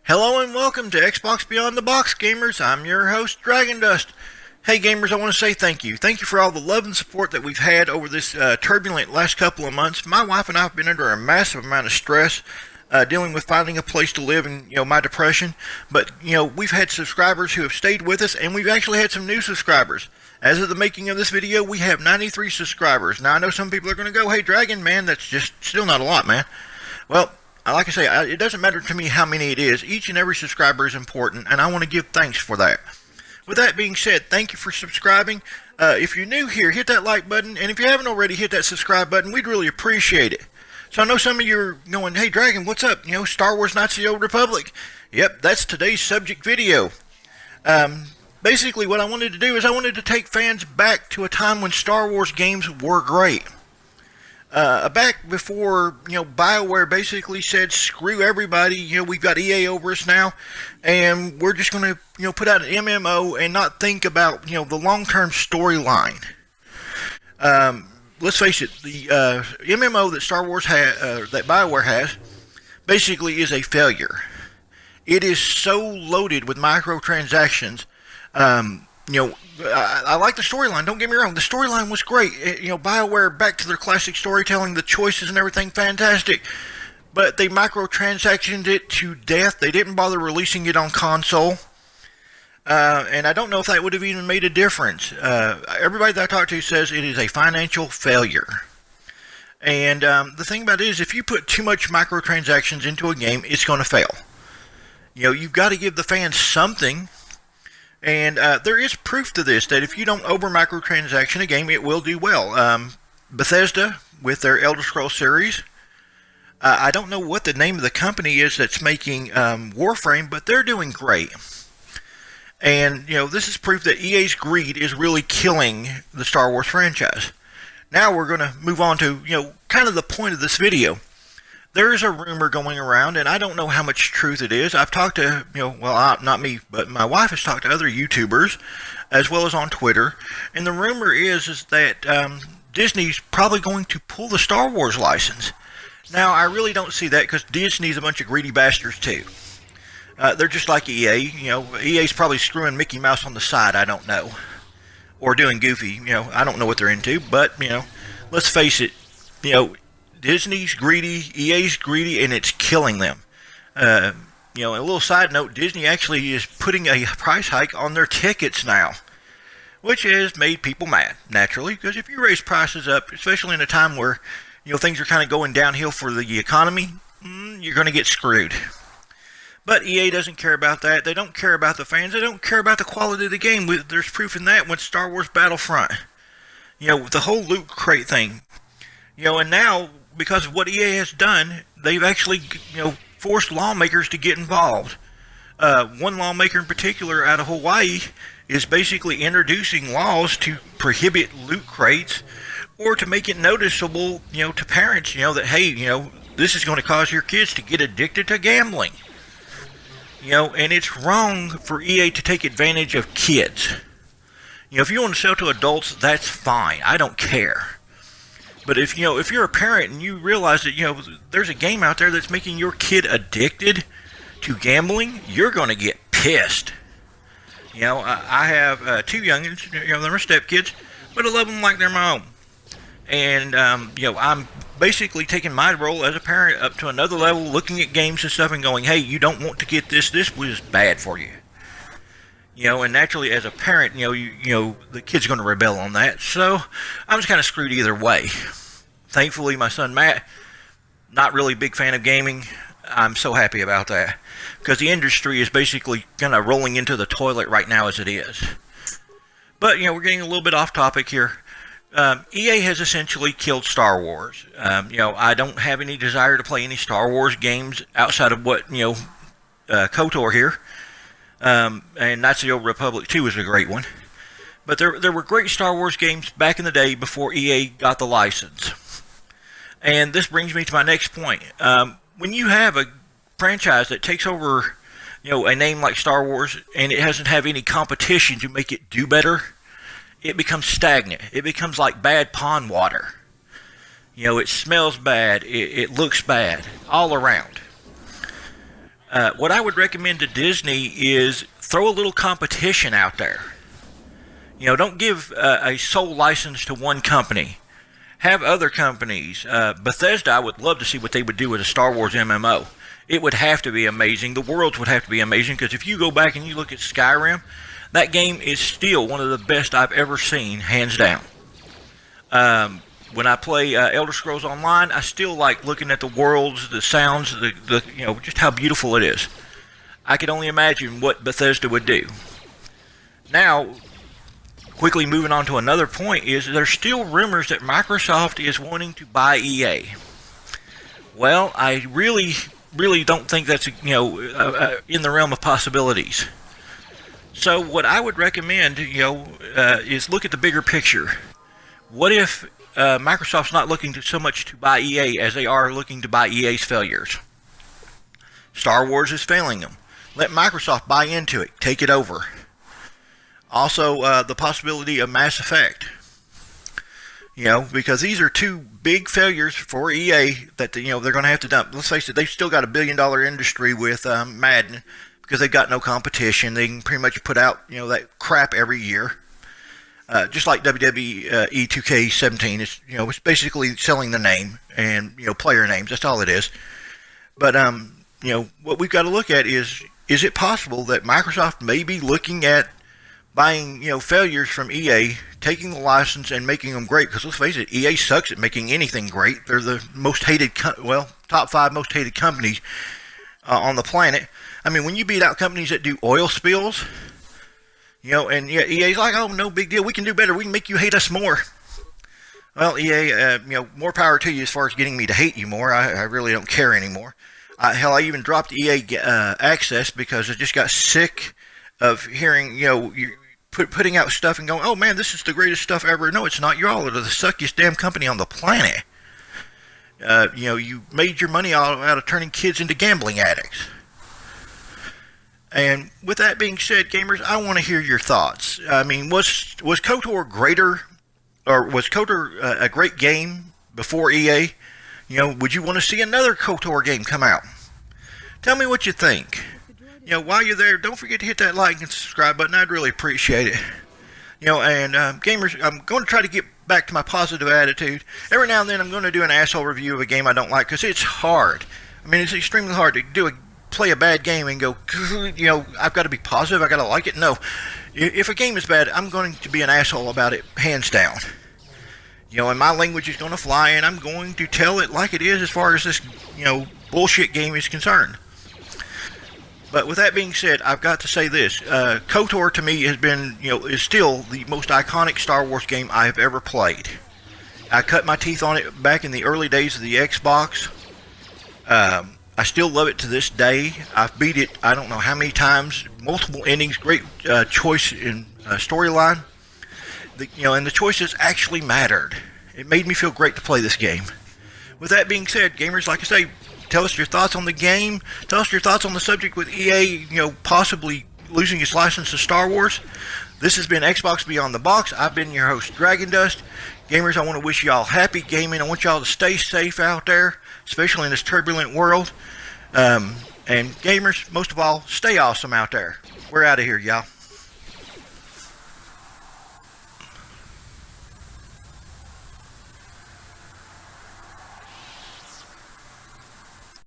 Hello and welcome to Xbox Beyond the Box, gamers. I'm your host, Dragon Dust. Hey gamers, I want to say thank you. Thank you for all the love and support that we've had over this turbulent last couple of months. My wife and I have been under a massive amount of stress dealing with finding a place to live and, my depression. But, we've had subscribers who have stayed with us, and we've actually had some new subscribers. As of the making of this video, we have 93 subscribers. Now, I know some people are going to go, hey Dragon, man, that's just still not a lot, man. Well, like I say, it doesn't matter to me how many it is. Each and every subscriber is important, and I want to give thanks for that. With that being said, thank you for subscribing. If you're new here, hit that like button, and if you haven't already, hit that subscribe button. We'd really appreciate it. So I know some of you are going, hey Dragon, what's up? Star Wars Knights of the Old Republic. Yep, that's today's subject video. Basically, what I wanted to do is I wanted to take fans back to a time when Star Wars games were great. Back before, BioWare basically said, screw everybody, we've got EA over us now, and we're just going to, put out an MMO and not think about, the long-term storyline. Let's face it, the MMO that Star Wars that BioWare has, basically is a failure. It is so loaded with microtransactions. I like the storyline, don't get me wrong, the storyline was great. BioWare, back to their classic storytelling, the choices and everything, fantastic. But they microtransactioned it to death. They didn't bother releasing it on console. And I don't know if that would have even made a difference. Everybody that I talk to says it is a financial failure. And the thing about it is, if you put too much microtransactions into a game, it's going to fail. You've got to give the fans something. And there is proof to this, that if you don't over microtransaction a game, it will do well. Bethesda, with their Elder Scrolls series, I don't know what the name of the company is that's making Warframe, but they're doing great. And, this is proof that EA's greed is really killing the Star Wars franchise. Now we're going to move on to, kind of the point of this video. There is a rumor going around, and I don't know how much truth it is. I've talked to, not me, but my wife has talked to other YouTubers, as well as on Twitter, and the rumor is that Disney's probably going to pull the Star Wars license. Now, I really don't see that, because Disney's a bunch of greedy bastards, too. They're just like EA. EA's probably screwing Mickey Mouse on the side, I don't know. Or doing Goofy, I don't know what they're into, but, let's face it, Disney's greedy, EA's greedy, and it's killing them. A little side note, Disney actually is putting a price hike on their tickets now, which has made people mad, naturally, because if you raise prices up, especially in a time where, things are kind of going downhill for the economy, you're going to get screwed. But EA doesn't care about that. They don't care about the fans. They don't care about the quality of the game. There's proof in that with Star Wars Battlefront. The whole loot crate thing. And now, because of what EA has done, they've actually, forced lawmakers to get involved. One lawmaker in particular out of Hawaii is basically introducing laws to prohibit loot crates, or to make it noticeable, to parents, that, hey, this is going to cause your kids to get addicted to gambling. And it's wrong for EA to take advantage of kids. If you want to sell to adults, that's fine. I don't care. But if you're a parent and you realize that there's a game out there that's making your kid addicted to gambling, you're going to get pissed. I have two youngins. They're my stepkids, but I love them like they're my own. And I'm basically taking my role as a parent up to another level, looking at games and stuff and going, hey, you don't want to get this. This was bad for you. And naturally, as a parent, the kid's going to rebel on that. So I'm just kind of screwed either way. Thankfully, my son Matt, not really a big fan of gaming. I'm so happy about that, because the industry is basically kind of rolling into the toilet right now as it is. But we're getting a little bit off topic here. EA has essentially killed Star Wars. I don't have any desire to play any Star Wars games outside of what KOTOR here. And Knights of the Old Republic 2 is a great one. But there were great Star Wars games back in the day before EA got the license. And this brings me to my next point. When you have a franchise that takes over, a name like Star Wars, and it doesn't have any competition to make it do better, it becomes stagnant. It becomes like bad pond water. It smells bad. It looks bad all around. What I would recommend to Disney is throw a little competition out there. Don't give a sole license to one company. Have other companies. Bethesda, I would love to see what they would do with a Star Wars MMO. It would have to be amazing. The worlds would have to be amazing, because if you go back and you look at Skyrim, that game is still one of the best I've ever seen, hands down. When I play Elder Scrolls Online, I still like looking at the worlds, the sounds, just how beautiful it is. I could only imagine what Bethesda would do. Now, quickly moving on to another point, is there's still rumors that Microsoft is wanting to buy EA. Well, I really don't think that's in the realm of possibilities. So what I would recommend, is look at the bigger picture. What if Microsoft's not looking so much to buy EA as they are looking to buy EA's failures? Star Wars is failing them. Let Microsoft buy into it, take it over. Also, the possibility of Mass Effect. Because these are two big failures for EA that they're going to have to dump. Let's face it, they've still got a billion-dollar industry with Madden, because they've got no competition. They can pretty much put out that crap every year. Just like WWE 2K17, it's basically selling the name and player names. That's all it is. But what we've got to look at is it possible that Microsoft may be looking at buying failures from EA, taking the license and making them great? Because let's face it, EA sucks at making anything great. They're the most hated, top 5 most hated companies on the planet. I mean, when you beat out companies that do oil spills. And EA's like, oh, no big deal. We can do better. We can make you hate us more. Well, EA, more power to you as far as getting me to hate you more. I really don't care anymore. Hell, I even dropped EA Access because I just got sick of hearing, you putting out stuff and going, oh man, this is the greatest stuff ever. No, it's not. You're all the suckiest damn company on the planet. You made your money out of turning kids into gambling addicts. And with that being said, gamers, I want to hear your thoughts. I mean, was KOTOR greater, or was KOTOR a great game before EA? Would you want to see another KOTOR game come out? Tell me what you think. While you're there, don't forget to hit that like and subscribe button. I'd really appreciate it. And gamers, I'm going to try to get back to my positive attitude. Every now and then I'm going to do an asshole review of a game I don't like, because it's hard. I mean, it's extremely hard to play a bad game and go, I've got to be positive, I've got to like it. No. If a game is bad, I'm going to be an asshole about it, hands down. And my language is going to fly, and I'm going to tell it like it is as far as this, bullshit game is concerned. But with that being said, I've got to say this. KOTOR to me has been, is still the most iconic Star Wars game I have ever played. I cut my teeth on it back in the early days of the Xbox. I still love it to this day. I've beat it I don't know how many times, multiple endings, great choice in storyline. And the choices actually mattered. It made me feel great to play this game. With that being said, gamers, like I say, tell us your thoughts on the game. Tell us your thoughts on the subject with EA, possibly losing its license to Star Wars. This has been Xbox Beyond the Box. I've been your host, Dragon Dust. Gamers, I want to wish y'all happy gaming. I want y'all to stay safe out there, especially in this turbulent world. And gamers, most of all, stay awesome out there. We're out of here, y'all.